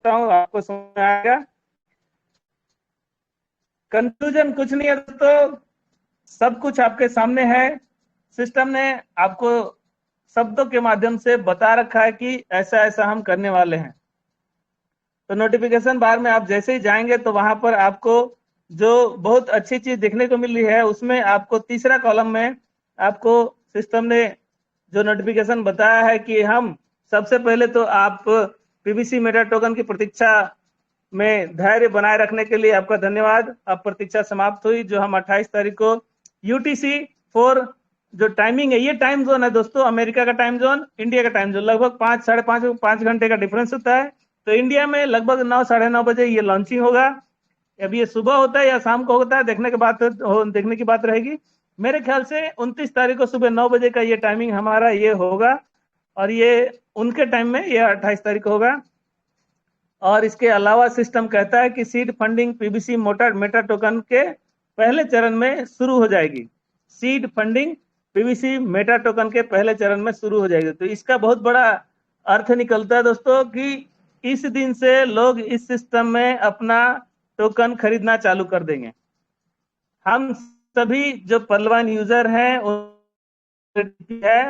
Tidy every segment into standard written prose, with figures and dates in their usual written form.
हूँ आपको समझ में आएगा। कंक्लूजन कुछ नहीं है दोस्तों, सब कुछ आपके सामने है। सिस्टम ने आपको शब्दों के माध्यम से बता रखा है कि ऐसा ऐसा हम करने वाले हैं। तो नोटिफिकेशन बार में आप जैसे ही जाएंगे तो वहां पर आपको जो बहुत अच्छी चीज देखने को मिल रही है, उसमें आपको तीसरा कॉलम में आपको सिस्टम ने जो नोटिफिकेशन बताया है कि हम सबसे पहले तो आप पीबीसी मेटा टोकन की प्रतीक्षा में धैर्य बनाए रखने के लिए आपका धन्यवाद। अब प्रतीक्षा समाप्त हुई, जो हम 28 तारीख को यूटीसी 4 जो टाइमिंग है, ये टाइम जोन है दोस्तों, अमेरिका का टाइम जोन, इंडिया का टाइम जोन, लगभग 5 घंटे का डिफरेंस होता है। तो इंडिया में लगभग 9 साढ़े 9 बजे ये लॉन्चिंग होगा। अब ये सुबह होता है या शाम को होता है, देखने की बात रहेगी। मेरे ख्याल से 29 तारीख को सुबह 9 बजे का ये टाइमिंग हमारा ये होगा, और ये उनके टाइम में ये 28 तारीख को होगा। और इसके अलावा सिस्टम कहता है कि seed funding PBC meta token के पहले चरण में शुरू हो जाएगी। Seed funding PBC meta token के पहले चरण में शुरू हो जाएगी। तो इसका बहुत बड़ा अर्थ निकलता है दोस्तों कि इस दिन से लोग इस सिस्टम में अपना टोकन खरीदना चालू कर देंगे। हम सभी जो पलवान यूजर हैं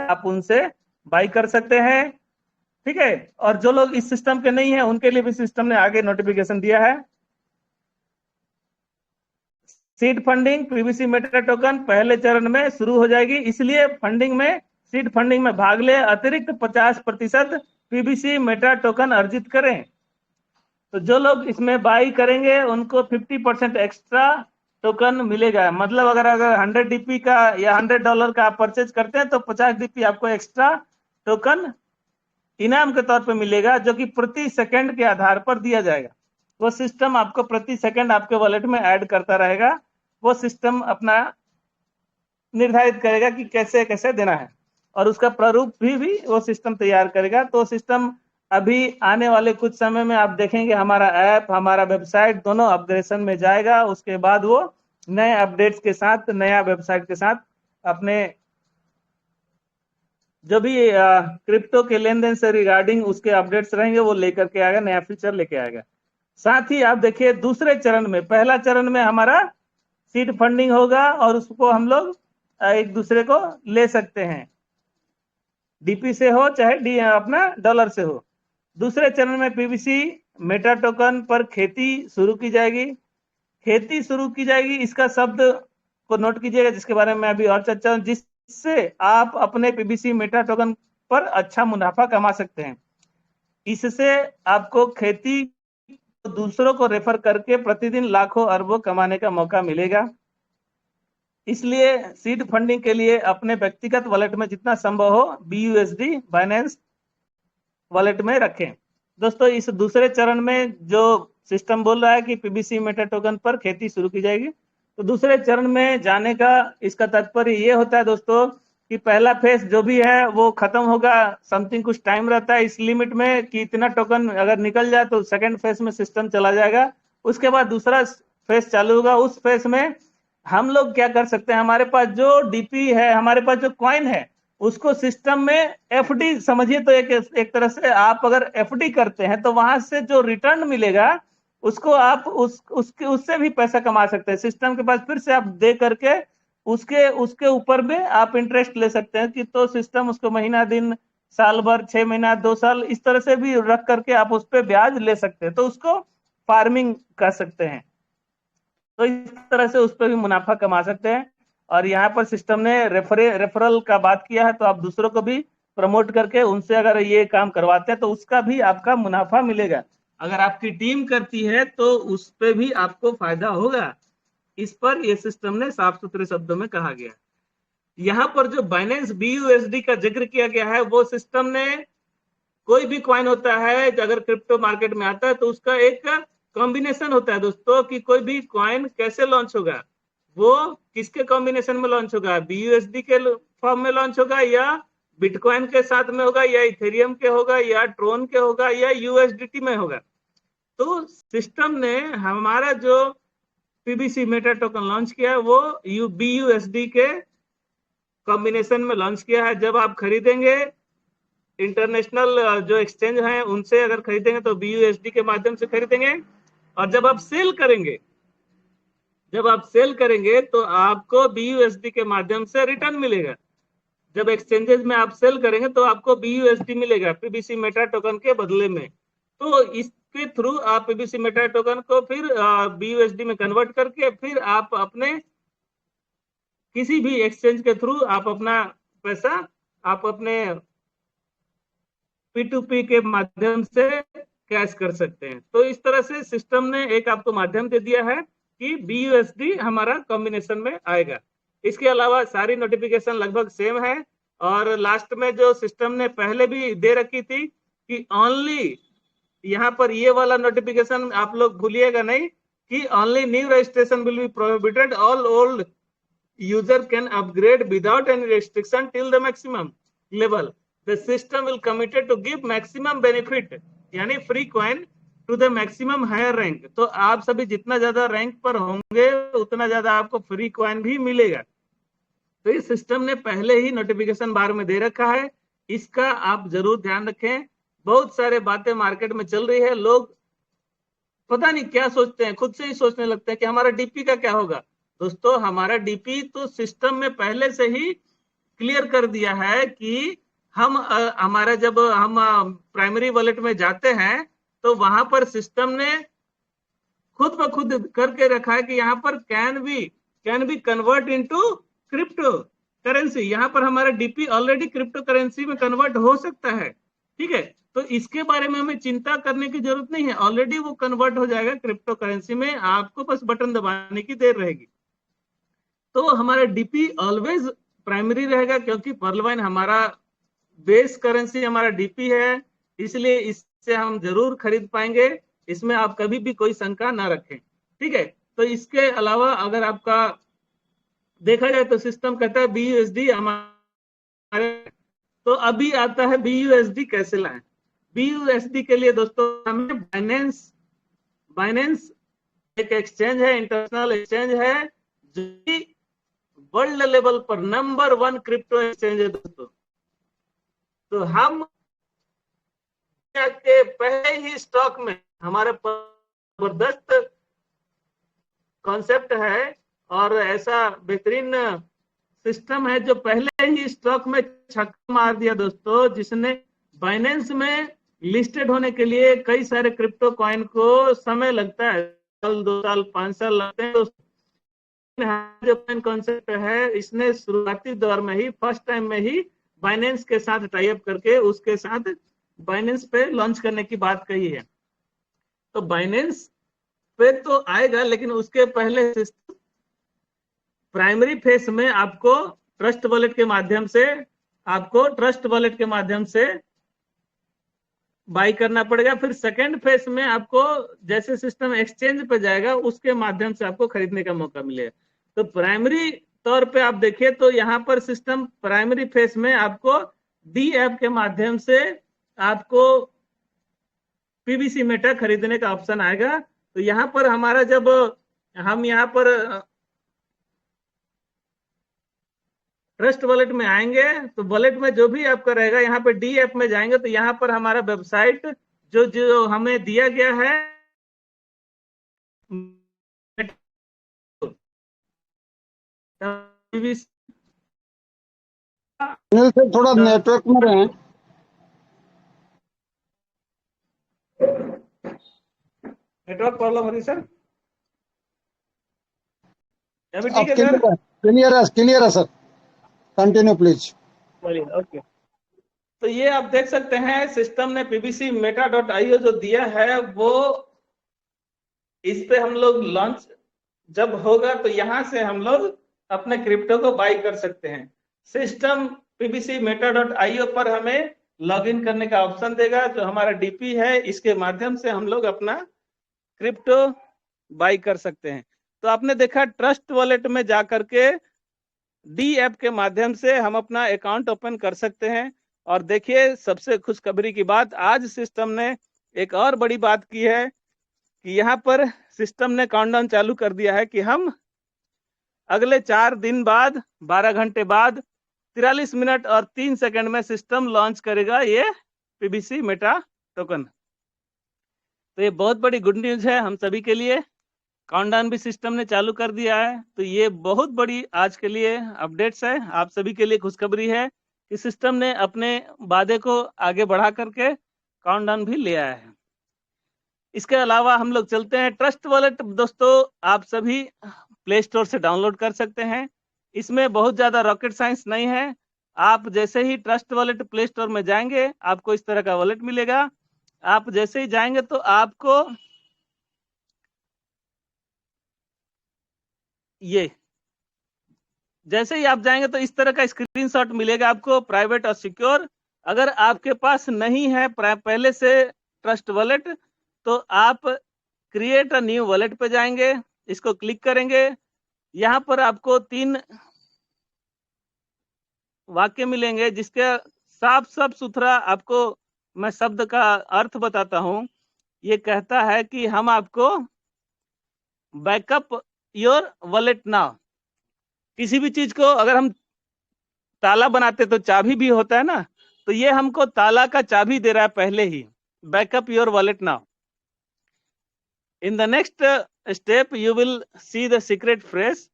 आप उनसे बाई कर सकते हैं, ठीक है। और जो लोग इस सिस्टम के नहीं है उनके लिए भी सिस्टम ने आगे नोटिफिकेशन दिया है। Seed funding PBC meta token पहले चरण में शुरू हो जाएगी, इसलिए सीड फंडिंग में भाग ले, अतिरिक्त 50% पीबीसी मेटा टोकन अर्जित करें। तो जो लोग इसमें बाई करेंगे उनको 50% एक्स्ट्रा टोकन मिलेगा। मतलब अगर 100 डीपी का या $100 का आप परचेज करते हैं तो 50 डीपी आपको एक्स्ट्रा टोकन इनाम के तौर पे मिलेगा, जो कि प्रति सेकंड के आधार पर दिया जाएगा। वो सिस्टम आपको प्रति सेकंड आपके वॉलेट में ऐड करता रहेगा। वो सिस्टम अपना निर्धारित करेगा कि कैसे कैसे देना है, और उसका प्रारूप भी वो सिस्टम तैयार करेगा। तो सिस्टम अभी आने वाले कुछ समय में आप देखेंगे हमारा ऐप, हमारा वेबसाइट दोनों अपग्रेडेशन में जाएगा। उसके बाद वो नए अपडेट्स के साथ, नया वेबसाइट के साथ अपने जो भी क्रिप्टो के लेन देन से रिगार्डिंग उसके अपडेट्स रहेंगे वो लेकर के आएगा, नया फीचर लेके आएगा। साथ ही आप देखिए दूसरे चरण में, पहला चरण में हमारा सीड फंडिंग होगा और उसको हम लोग एक दूसरे को ले सकते हैं, डीपी से हो चाहे अपना डॉलर से हो। दूसरे चरण में पीबीसी मेटा टोकन पर खेती शुरू की जाएगी। खेती शुरू की जाएगी, इसका शब्द को नोट कीजिएगा, जिसके बारे में अभी और चर्चा, जिससे आप अपने पीबीसी मेटा टोकन पर अच्छा मुनाफा कमा सकते हैं। इससे आपको खेती दूसरों को रेफर करके प्रतिदिन लाखों अरबों कमाने का मौका मिलेगा। इसलिए सीड फंडिंग के लिए अपने व्यक्तिगत वॉलेट में जितना संभव हो BUSD बाइनेंस वॉलेट में रखें। दोस्तों इस दूसरे चरण में जो सिस्टम बोल रहा है कि पीबीसी मेटा टोकन पर खेती शुरू की जाएगी, तो दूसरे चरण में जाने का इसका तात्पर्य ये होता है दोस्तों कि पहला फेज जो भी है वो खत्म होगा, समथिंग कुछ टाइम रहता है इस लिमिट में कि इतना टोकन अगर निकल जाए तो सेकंड फेज में सिस्टम चला जाएगा। उसके बाद दूसरा फेज चालू होगा। उस फेज में हम लोग क्या कर सकते हैं, हमारे पास जो डीपी है, हमारे पास जो कॉइन है, उसको सिस्टम में एफडी समझिए। तो एक तरह से आप अगर एफडी करते हैं तो वहां से जो रिटर्न मिलेगा उसको आप उससे भी पैसा कमा सकते हैं। सिस्टम के पास फिर से आप दे करके उसके ऊपर में आप इंटरेस्ट ले सकते हैं कि तो सिस्टम उसको महीना, दिन, साल भर, 6 महीना, 2 साल इस तरह से भी रख करके आप उस पर ब्याज ले सकते हैं। तो उसको फार्मिंग कर सकते हैं। तो इस तरह से उस पर भी मुनाफा कमा सकते हैं। और यहाँ पर सिस्टम ने रेफरल का बात किया है, तो आप दूसरों को भी प्रमोट करके उनसे अगर ये काम करवाते हैं तो उसका भी आपका मुनाफा मिलेगा। अगर आपकी टीम करती है तो उस पर भी आपको फायदा होगा। इस पर यह सिस्टम ने साफ सुथरे शब्दों में कहा गया। यहाँ पर जो बाइनेंस BUSD का जिक्र किया गया है, वो सिस्टम ने कोई भी कॉइन होता है अगर क्रिप्टो मार्केट में आता है तो उसका एक कॉम्बिनेशन होता है दोस्तों कि कोई भी कॉइन कैसे लॉन्च होगा, वो किसके कॉम्बिनेशन में लॉन्च होगा, BUSD के फॉर्म में लॉन्च होगा या बिटकॉइन के साथ में होगा या इथेरियम के होगा या ट्रोन के होगा या USDT में होगा। तो सिस्टम ने हमारा जो पीबीसी मेटा टोकन लॉन्च किया है वो BUSD के कॉम्बिनेशन में लॉन्च किया है। जब आप खरीदेंगे इंटरनेशनल जो एक्सचेंज हैं उनसे अगर खरीदेंगे तो BUSD के माध्यम से खरीदेंगे, और जब आप सेल करेंगे तो आपको BUSD के माध्यम से रिटर्न मिलेगा। जब एक्सचेंजेस में आप सेल करेंगे तो आपको BUSD मिलेगा PBC मेटा टोकन के बदले में। तो इसके थ्रू आप PBC मेटा टोकन को फिर BUSD में कन्वर्ट करके फिर आप अपने किसी भी एक्सचेंज के थ्रू आप अपना पैसा आप अपने P2P के माध्यम से कैश कर सकते हैं। तो इस तरह से सिस्टम ने एक आपको माध्यम दे दिया है कि BUSD हमारा कॉम्बिनेशन में आएगा। इसके अलावा सारी नोटिफिकेशन लगभग सेम है, और लास्ट में जो सिस्टम ने पहले भी दे रखी थी कि ओनली, यहाँ पर ये वाला नोटिफिकेशन आप लोग भूलिएगा नहीं कि only new registration will be prohibited, all old user can upgrade without any restriction till the maximum level. The system will committed to give maximum benefit, यानी free coin to the maximum higher rank. तो आप सभी जितना ज्यादा rank पर होंगे उतना ज्यादा आपको फ्री कॉइन भी मिलेगा। तो इस सिस्टम ने पहले ही नोटिफिकेशन बार में दे रखा है, इसका आप जरूर ध्यान रखें। बहुत सारे बातें मार्केट में चल रही है, लोग पता नहीं क्या सोचते हैं, खुद से ही सोचने लगते हैं कि हमारा डीपी का क्या होगा। दोस्तों, हमारा डीपी तो सिस्टम में पहले से ही क्लियर कर दिया है कि हम हमारा जब हम प्राइमरी वॉलेट में जाते हैं तो वहां पर सिस्टम ने खुद ब खुद करके रखा है कि यहाँ पर can be convert into crypto currency. यहाँ पर हमारा डीपी ऑलरेडी क्रिप्टो करेंसी में कन्वर्ट हो सकता है, ठीक है। तो इसके बारे में हमें चिंता करने की जरूरत नहीं है, ऑलरेडी वो कन्वर्ट हो जाएगा क्रिप्टो करेंसी में, आपको बस बटन दबाने की देर रहेगी। तो हमारा डीपी ऑलवेज प्राइमरी रहेगा, क्योंकि पर्लवाइन हमारा बेस करेंसी हमारा डीपी है, इसलिए इससे हम जरूर खरीद पाएंगे, इसमें आप कभी भी कोई शंका ना रखें, ठीक है। तो इसके अलावा अगर आपका देखा जाए तो सिस्टम कहता है BUSD हमारे, तो अभी आता है BUSD कैसे लाएं। BUSD के लिए दोस्तों हमें बाइनेंस एक एक्सचेंज है, इंटरनेशनल एक्सचेंज है, जो वर्ल्ड लेवल पर नंबर 1 क्रिप्टो एक्सचेंज है दोस्तों। तो हम के पहले ही स्टॉक में हमारे जबरदस्त कॉन्सेप्ट है और ऐसा बेहतरीन सिस्टम है जो पहले ही स्टॉक में छक्का मार दिया दोस्तों, जिसने बाइनेंस में लिस्टेड होने के लिए कई सारे क्रिप्टो कॉइन को समय लगता है, साल 2 साल 5 साल लगते हैं। जो कॉन्सेप्ट है इसने शुरुआती दौर में ही फर्स्ट टाइम में ही बाइनेंस के साथ टाई अप करके उसके साथ बाइनेंस पे लॉन्च करने की बात कही है। तो बाइनेंस पे तो आएगा, लेकिन उसके पहले प्राइमरी फेस में आपको ट्रस्ट वॉलेट के माध्यम से बाई करना पड़ेगा। फिर सेकेंड फेस में आपको जैसे सिस्टम एक्सचेंज पे जाएगा उसके माध्यम से आपको खरीदने का मौका मिलेगा। तो प्राइमरी तौर पे आप देखिए तो यहाँ पर सिस्टम प्राइमरी फेस में आपको डी ऐप के माध्यम से आपको PBC मेटा खरीदने का ऑप्शन आएगा। तो यहाँ पर हमारा जब हम यहाँ पर ट्रस्ट वॉलेट में आएंगे तो वॉलेट में जो भी आपका रहेगा, यहाँ पे डी ऐप में जाएंगे तो यहाँ पर हमारा वेबसाइट जो हमें दिया गया है, थोड़ा नेटवर्क में रहें। नेटवर्क प्रॉब्लम हो रही सर, अभी ठीक है सर? क्लियर है सर, कंटिन्यू प्लीज। ओके, तो ये आप देख सकते हैं सिस्टम ने PBC meta.io जो दिया है वो इस पे हम लोग लॉन्च जब होगा तो यहाँ से हम लोग अपने क्रिप्टो को बाई कर सकते हैं। सिस्टम PBC meta.io पर हमें लॉगिन करने का ऑप्शन देगा, जो हमारा डीपी है इसके माध्यम से हम लोग अपना क्रिप्टो बाई कर सकते हैं। तो आपने देखा ट्रस्ट वॉलेट में जाकर के डी ऐप के माध्यम से हम अपना अकाउंट ओपन कर सकते हैं। और देखिए सबसे खुशखबरी की बात, आज सिस्टम ने एक और बड़ी बात की है कि यहाँ पर सिस्टम ने काउंटडाउन चालू कर दिया है कि हम अगले 4 दिन बाद 12 घंटे बाद 43 मिनट और 3 सेकंड में सिस्टम लॉन्च करेगा ये पीबीसी मेटा टोकन। तो ये बहुत बड़ी गुड न्यूज है हम सभी के लिए। काउंटडाउन भी सिस्टम ने चालू कर दिया है, तो ये बहुत बड़ी आज के लिए अपडेट्स है। आप सभी के लिए खुशखबरी है कि सिस्टम ने अपने वादे को आगे बढ़ा करके काउंटडाउन भी ले आया है। इसके अलावा हम लोग चलते हैं ट्रस्ट वॉलेट। दोस्तों, आप सभी प्ले स्टोर से डाउनलोड कर सकते हैं। इसमें बहुत ज्यादा रॉकेट साइंस नहीं है। आप जैसे ही ट्रस्ट वॉलेट प्ले स्टोर में जाएंगे, आपको इस तरह का वॉलेट मिलेगा। आप जैसे ही जाएंगे तो आपको ये जैसे ही आप जाएंगे तो इस तरह का स्क्रीनशॉट मिलेगा आपको, प्राइवेट और सिक्योर। अगर आपके पास नहीं है पहले से ट्रस्ट वॉलेट, तो आप क्रिएट अ न्यू वॉलेट पे जाएंगे, इसको क्लिक करेंगे। यहाँ पर आपको 3 वाक्य मिलेंगे जिसके साफ सुथरा आपको मैं शब्द का अर्थ बताता हूं। ये कहता है कि हम आपको बैकअप योर वॉलेट नाउ। किसी भी चीज को अगर हम ताला बनाते तो चाबी भी होता है ना, तो ये हमको ताला का चाबी दे रहा है पहले ही। Backup your wallet now. In the next step you will see the secret phrase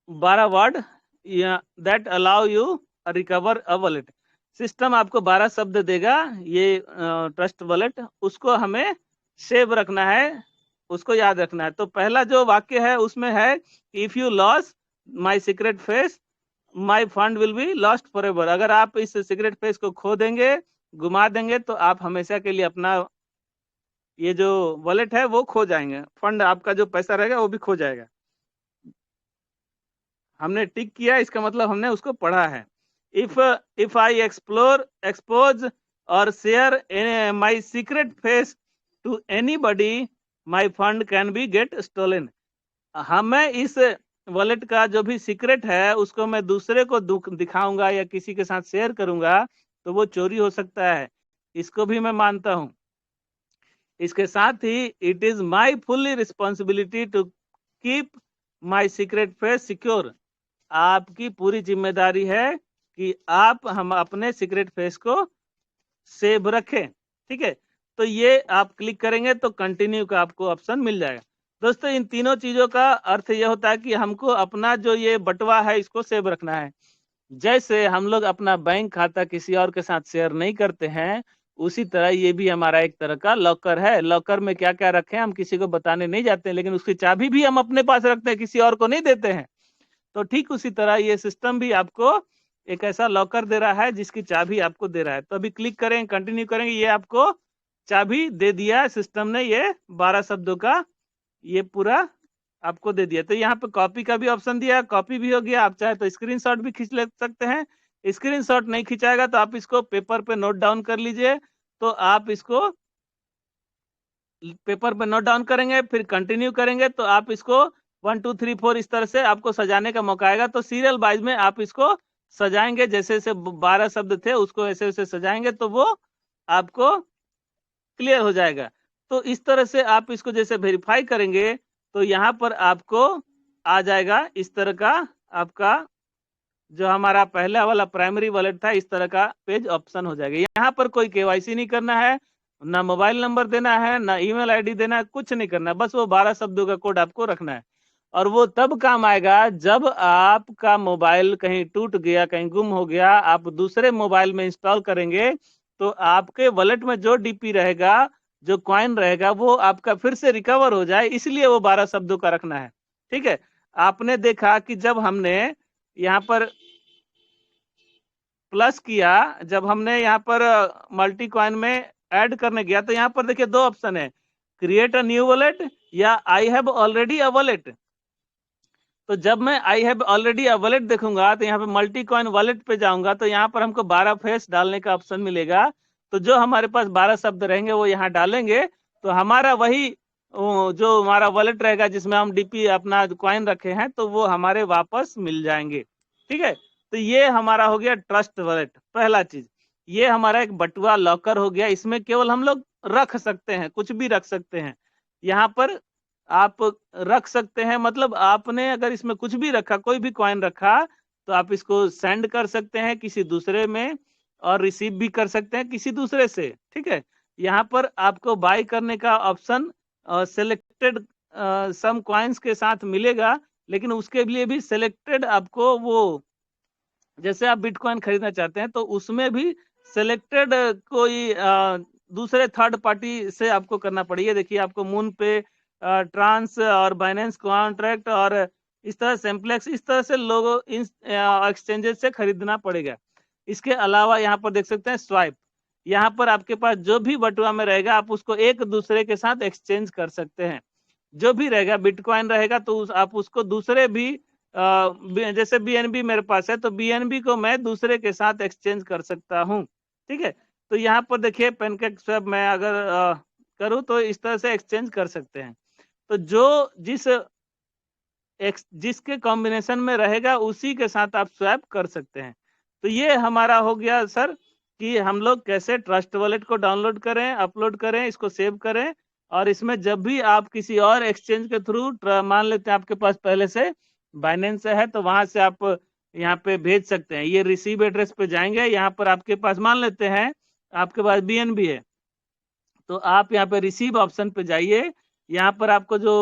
12 word that allow you recover a wallet. System आपको 12 शब्द देगा, ये ट्रस्ट वॉलेट, उसको हमें सेव रखना है, उसको याद रखना है। तो पहला जो वाक्य है उसमें है, if you loss my secret face my fund will be lost for ever. अगर आप इस सीक्रेट फेस को खो देंगे, गुमा देंगे, तो आप हमेशा के लिए अपना ये जो वॉलेट है वो खो जाएंगे, फंड आपका जो पैसा रहेगा वो भी खो जाएगा। हमने टिक किया, इसका मतलब हमने उसको पढ़ा है। इफ आई एक्सपोज और share my secret face to anybody my fund can be get stolen. हमें इस वॉलेट का जो भी सीक्रेट है उसको मैं दूसरे को दिखाऊंगा या किसी के साथ शेयर करूंगा तो वो चोरी हो सकता है, इसको भी मैं मानता हूं। इसके साथ ही it is my fully responsibility to keep my secret face secure. आपकी पूरी जिम्मेदारी है कि आप हम अपने सीक्रेट फेस को सेव रखें। ठीक है, तो ये आप क्लिक करेंगे तो कंटिन्यू का आपको ऑप्शन मिल जाएगा। दोस्तों, इन तीनों चीजों का अर्थ ये होता है कि हमको अपना जो ये बटवा है इसको सेव रखना है। जैसे हम लोग अपना बैंक खाता किसी और के साथ शेयर नहीं करते हैं, उसी तरह ये भी हमारा एक तरह का लॉकर है। लॉकर में क्या क्या रखे हम किसी को बताने नहीं जाते, लेकिन उसकी चाबी भी हम अपने पास रखते हैं, किसी और को नहीं देते हैं। तो ठीक उसी तरह ये सिस्टम भी आपको एक ऐसा लॉकर दे रहा है जिसकी चाबी आपको दे रहा है। तो अभी क्लिक करें, कंटिन्यू करेंगे, ये आपको चाबी दे दिया सिस्टम ने, ये 12 शब्दों का ये पूरा आपको दे दिया। तो यहाँ पे कॉपी का भी ऑप्शन दिया, कॉपी भी हो गया। आप चाहे तो स्क्रीनशॉट भी खींच ले सकते हैं। स्क्रीनशॉट नहीं खिंचाएगा तो आप इसको पेपर पे नोट डाउन कर लीजिए। तो आप इसको पेपर पे नोट डाउन करेंगे, फिर कंटिन्यू करेंगे, तो आप इसको 1 2 3 4 इस तरह से आपको सजाने का मौका आएगा। तो सीरियल वाइज में आप इसको सजाएंगे, जैसे जैसे 12 शब्द थे उसको ऐसे ऐसे सजाएंगे तो वो आपको क्लियर हो जाएगा। तो इस तरह से आप इसको जैसे वेरीफाई करेंगे तो यहाँ पर आपको आ जाएगा इस तरह का आपका जो हमारा पहला वाला प्राइमरी वॉलेट था, इस तरह का पेज ऑप्शन हो जाएगा। यहाँ पर कोई केवाईसी नहीं करना है, ना मोबाइल नंबर देना है, ना ईमेल आईडी देना है, कुछ नहीं करना है, बस वो 12 शब्दों का कोड आपको रखना है। और वो तब काम आएगा जब आपका मोबाइल कहीं टूट गया, कहीं गुम हो गया, आप दूसरे मोबाइल में इंस्टॉल करेंगे तो आपके वॉलेट में जो डीपी रहेगा, जो कॉइन रहेगा, वो आपका फिर से रिकवर हो जाए, इसलिए वो 12 शब्दों का रखना है। ठीक है, आपने देखा कि जब हमने यहाँ पर प्लस किया, जब हमने यहाँ पर मल्टी कॉइन में ऐड करने गया तो यहाँ पर देखिए 2 ऑप्शन है, क्रिएट अ न्यू वॉलेट या I have already a wallet. तो जब मैं I have already a wallet देखूंगा तो यहाँ पे मल्टी कॉइन वॉलेट पे जाऊंगा तो यहाँ पर हमको 12 फेस डालने का ऑप्शन मिलेगा। तो जो हमारे पास 12 शब्द रहेंगे वो यहाँ डालेंगे तो हमारा वही जो हमारा वॉलेट रहेगा जिसमें हम डीपी अपना कॉइन रखे हैं तो वो हमारे वापस मिल जाएंगे। ठीक है, तो ये हमारा हो गया ट्रस्ट वॉलेट। पहला चीज ये हमारा एक बटुआ लॉकर हो गया, इसमें केवल हम लोग रख सकते हैं, कुछ भी रख सकते हैं। यहाँ पर आप रख सकते हैं, मतलब आपने अगर इसमें कुछ भी रखा, कोई भी कॉइन रखा तो आप इसको सेंड कर सकते हैं किसी दूसरे में और रिसीव भी कर सकते हैं किसी दूसरे से। ठीक है, यहाँ पर आपको बाय करने का ऑप्शन सिलेक्टेड सम कॉइन्स के साथ मिलेगा, लेकिन उसके लिए भी सिलेक्टेड आपको वो, जैसे आप बिटकॉइन खरीदना चाहते हैं तो उसमें भी सिलेक्टेड कोई दूसरे थर्ड पार्टी से आपको करना पड़ेगा। देखिए आपको मून पे, ट्रांस और बाइनेंस कॉन्ट्रैक्ट और इस तरह सिंप्लेक्स, इस तरह से लोगों इन एक्सचेंजेस से खरीदना पड़ेगा। इसके अलावा यहाँ पर देख सकते हैं स्वाइप, यहाँ पर आपके पास जो भी बटुआ में रहेगा आप उसको एक दूसरे के साथ एक्सचेंज कर सकते हैं। जो भी रहेगा, बिटकॉइन रहेगा तो आप उसको दूसरे भी जैसे बीएनबी मेरे पास है तो बीएनबी को मैं दूसरे के साथ एक्सचेंज कर सकता हूँ। ठीक है, तो यहाँ पर देखिए पेनकेक स्वैप मैं अगर करूँ तो इस तरह से एक्सचेंज कर सकते हैं। तो जो जिसके कॉम्बिनेशन में रहेगा उसी के साथ आप स्वैप कर सकते हैं। तो ये हमारा हो गया सर कि हम लोग कैसे ट्रस्ट वॉलेट को डाउनलोड करें, अपलोड करें, इसको सेव करें, और इसमें जब भी आप किसी और एक्सचेंज के थ्रू, मान लेते हैं आपके पास पहले से बाइनेंस है तो वहां से आप यहाँ पे भेज सकते हैं। ये रिसीव एड्रेस पे जाएंगे, यहाँ पर आपके पास मान लेते हैं आपके पास बीएनबी है तो आप यहाँ पे रिसीव ऑप्शन पे जाइए, यहाँ पर आपको जो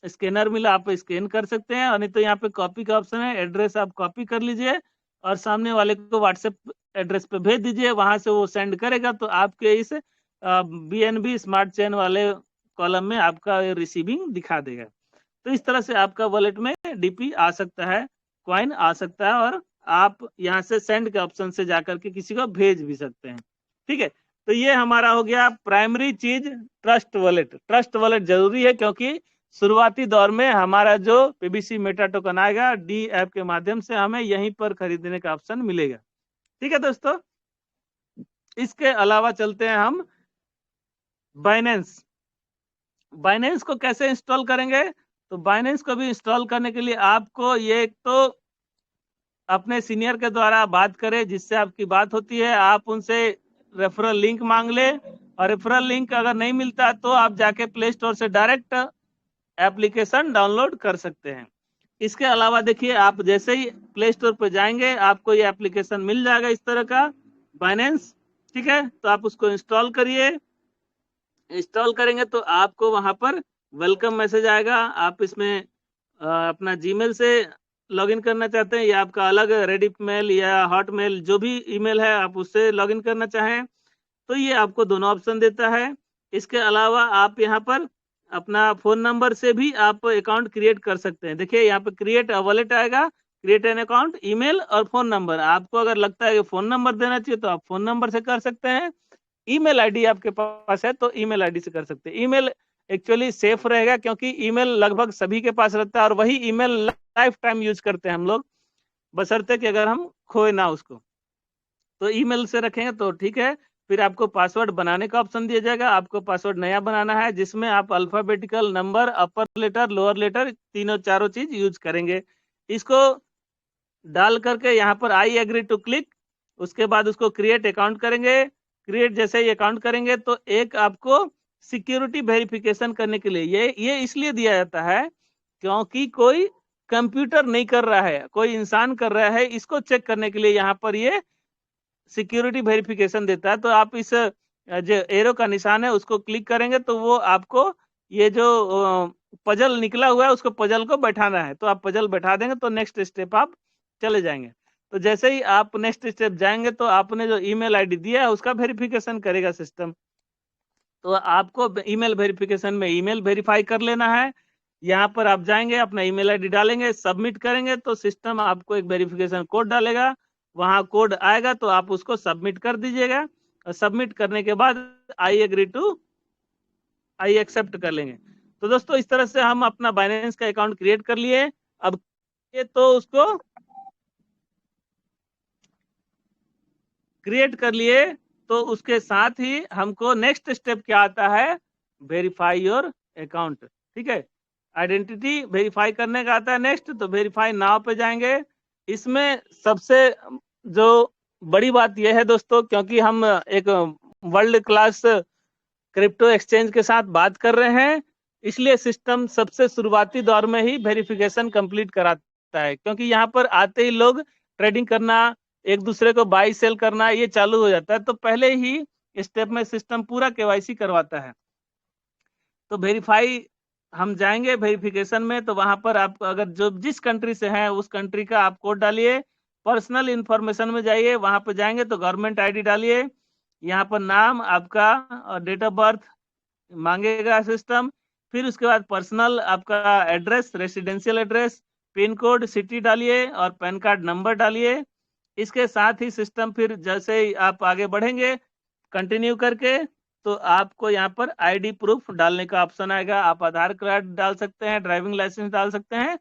स्कैनर मिला आप स्कैन कर सकते हैं, और नहीं तो यहाँ पे कॉपी का ऑप्शन है, एड्रेस आप कॉपी कर लीजिए और सामने वाले को व्हाट्सएप एड्रेस पे भेज दीजिए, वहां से वो सेंड करेगा तो आपके इस बीएनबी स्मार्ट चेन वाले कॉलम में आपका रिसीविंग दिखा देगा। तो इस तरह से आपका वॉलेट में डीपी आ सकता है, कॉइन आ सकता है, और आप यहाँ से सेंड के ऑप्शन से जाकर के किसी को भेज भी सकते हैं। ठीक है, तो ये हमारा हो गया प्राइमरी चीज ट्रस्ट वॉलेट। ट्रस्ट वॉलेट जरूरी है क्योंकि शुरुआती दौर में हमारा जो पीबीसी मेटा टोकन आएगा डी ऐप के माध्यम से हमें यहीं पर खरीदने का ऑप्शन मिलेगा। ठीक है दोस्तों, इसके अलावा चलते हैं हम बाइनेंस। बाइनेंस को कैसे इंस्टॉल करेंगे? तो बाइनेंस को भी इंस्टॉल करने के लिए आपको ये तो अपने सीनियर के द्वारा बात करें, जिससे आपकी बात होती है, आप उनसे रेफरल लिंक मांग ले, और रेफरल लिंक अगर नहीं मिलता तो आप जाके प्ले स्टोर से डायरेक्ट एप्लीकेशन डाउनलोड कर सकते हैं। इसके अलावा देखिए आप जैसे ही प्ले स्टोर पर जाएंगे आपको ये एप्लीकेशन मिल जाएगा इस तरह का बाइनेंस। ठीक है, तो आप उसको इंस्टॉल करिए। इंस्टॉल करेंगे तो आपको वहां पर वेलकम मैसेज आएगा। आप इसमें अपना जीमेल से लॉगिन करना चाहते हैं या आपका अलग रेडिट मेल या हॉटमेल जो भी ईमेल है आप उससे लॉगिन करना चाहें तो ये आपको दोनों ऑप्शन देता है। इसके अलावा आप यहाँ पर अपना फोन नंबर से भी आप अकाउंट क्रिएट कर सकते हैं। देखिए यहाँ पे क्रिएट वॉलेट आएगा, क्रिएट एन अकाउंट, ईमेल और फोन नंबर। आपको अगर लगता है कि फोन नंबर देना चाहिए तो आप फोन नंबर से कर सकते हैं। ईमेल आईडी आपके पास है तो ईमेल आईडी से कर सकते हैं। ईमेल एक्चुअली सेफ रहेगा क्योंकि ईमेल लगभग सभी के पास रहता है और वही ईमेल लाइफ टाइम यूज करते हैं हम लोग, बशर्ते कि अगर हम खोए ना उसको। तो ईमेल से रखेंगे तो ठीक है। फिर आपको पासवर्ड बनाने का ऑप्शन दिया जाएगा। आपको पासवर्ड नया बनाना है जिसमें आप alphabetical number, upper letter, lower letter, तीनों चारों चीज यूज करेंगे। इसको डाल करके यहाँ पर आई एग्री टू क्लिक, उसके बाद उसको क्रिएट अकाउंट करेंगे। क्रिएट जैसे ही अकाउंट करेंगे तो एक आपको सिक्योरिटी वेरिफिकेशन करने के लिए ये इसलिए दिया जाता है क्योंकि कोई कंप्यूटर नहीं कर रहा है, कोई इंसान कर रहा है। इसको चेक करने के लिए यहाँ पर ये सिक्योरिटी वेरिफिकेशन देता है। तो आप इस जो एरो का निशान है उसको क्लिक करेंगे तो वो आपको ये जो पजल निकला हुआ है उसको पजल को बैठाना है। तो आप पजल बैठा देंगे तो नेक्स्ट स्टेप आप चले जाएंगे। तो जैसे ही आप नेक्स्ट स्टेप जाएंगे तो आपने जो ईमेल आईडी दिया है उसका वेरिफिकेशन करेगा सिस्टम। तो आपको ईमेल वेरिफिकेशन में ईमेल वेरीफाई कर लेना है। यहाँ पर आप जाएंगे, अपना ईमेल आईडी डालेंगे, सबमिट करेंगे तो सिस्टम आपको एक वेरिफिकेशन कोड डालेगा। वहां कोड आएगा तो आप उसको सबमिट कर दीजिएगा, और सबमिट करने के बाद I agree to, I accept कर लेंगे। तो दोस्तों इस तरह से हम अपना बाइनेंस का अकाउंट क्रिएट कर लिए। अब ये तो उसको क्रिएट कर लिए तो उसके साथ ही हमको नेक्स्ट स्टेप क्या आता है, वेरीफाई योर अकाउंट। ठीक है, आइडेंटिटी वेरीफाई करने का आता है नेक्स्ट। तो वेरीफाई नाउ पे जाएंगे। इसमें सबसे जो बड़ी बात यह है दोस्तों, क्योंकि हम एक वर्ल्ड क्लास क्रिप्टो एक्सचेंज के साथ बात कर रहे हैं, इसलिए सिस्टम सबसे शुरुआती दौर में ही वेरिफिकेशन कंप्लीट कराता है। क्योंकि यहाँ पर आते ही लोग ट्रेडिंग करना, एक दूसरे को बाई सेल करना, ये चालू हो जाता है। तो पहले ही स्टेप में सिस्टम पूरा केवाईसी करवाता है। तो वेरीफाई हम जाएंगे वेरिफिकेशन में, तो वहां पर आप अगर जो जिस कंट्री से हैं उस कंट्री का आप कोड डालिए। पर्सनल इंफॉर्मेशन में जाइए, वहां पर जाएंगे तो गवर्नमेंट आईडी डालिए, यहाँ पर नाम आपका और डेट ऑफ बर्थ मांगेगा सिस्टम। फिर उसके बाद पर्सनल आपका address, residential address, pin code, city डालिए और पैन कार्ड नंबर डालिए। इसके साथ ही सिस्टम फिर जैसे ही आप आगे बढ़ेंगे कंटिन्यू करके, तो आपको यहाँ पर आईडी प्रूफ डालने का ऑप्शन आएगा। आप आधार कार्ड डाल सकते हैं, ड्राइविंग लाइसेंस डाल सकते हैं,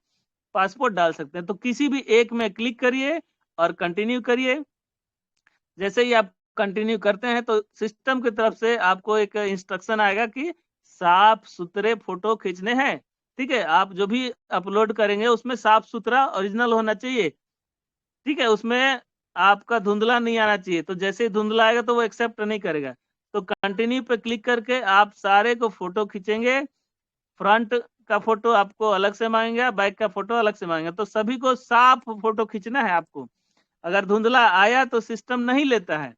पासपोर्ट डाल सकते हैं। तो किसी भी एक में क्लिक करिए और कंटिन्यू करिए। जैसे ही आप कंटिन्यू करते हैं तो सिस्टम की तरफ से आपको एक इंस्ट्रक्शन आएगा कि साफ सुथरे फोटो खींचने हैं। ठीक है, आप जो भी अपलोड करेंगे उसमें साफ सुथरा ओरिजिनल होना चाहिए। ठीक है, उसमें आपका धुंधला नहीं आना चाहिए। तो जैसे ही धुंधला आएगा तो वो एक्सेप्ट नहीं करेगा। तो कंटिन्यू पे क्लिक करके आप सारे को फोटो खींचेंगे। फ्रंट का फोटो आपको अलग से मांगेगा, बैक का फोटो अलग से मांगेगा। तो सभी को साफ फोटो खींचना है आपको। अगर धुंधला आया तो सिस्टम नहीं लेता है।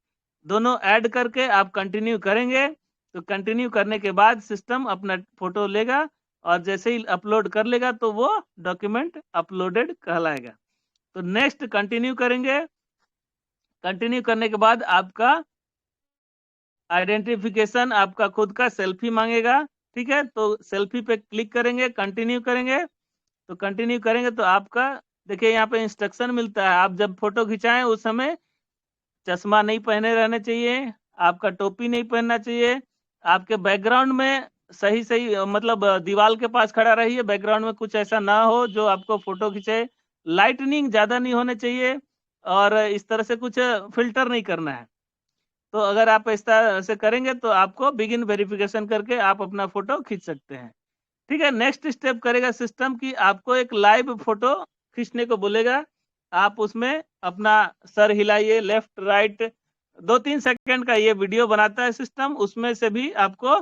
दोनों ऐड करके आप कंटिन्यू करेंगे। तो कंटिन्यू करने के बाद सिस्टम अपना फोटो लेगा और जैसे ही अपलोड कर लेगा तो वो डॉक्यूमेंट अपलोडेड कहलाएगा। तो नेक्स्ट कंटिन्यू करेंगे। कंटिन्यू करने के बाद आपका आइडेंटिफिकेशन, आपका खुद का सेल्फी मांगेगा। ठीक है, तो सेल्फी पे क्लिक करेंगे, कंटिन्यू करेंगे। तो कंटिन्यू करेंगे तो आपका देखिए यहाँ पे इंस्ट्रक्शन मिलता है। आप जब फोटो खिंचाएं उस समय चश्मा नहीं पहने रहने चाहिए, आपका टोपी नहीं पहनना चाहिए, आपके बैकग्राउंड में सही सही मतलब दीवार के पास खड़ा रहिए, बैकग्राउंड में कुछ ऐसा ना हो जो आपको फोटो खींचे। लाइटनिंग ज्यादा नहीं होने चाहिए और इस तरह से कुछ फिल्टर नहीं करना है। तो अगर आप इस तरह से करेंगे तो आपको बिगिन वेरिफिकेशन करके आप अपना फोटो खींच सकते हैं। ठीक है, नेक्स्ट स्टेप करेगा सिस्टम की आपको एक लाइव फोटो खींचने को बोलेगा। आप उसमें अपना सर हिलाइए लेफ्ट राइट, 2-3 सेकंड का ये वीडियो बनाता है सिस्टम, उसमें से भी आपको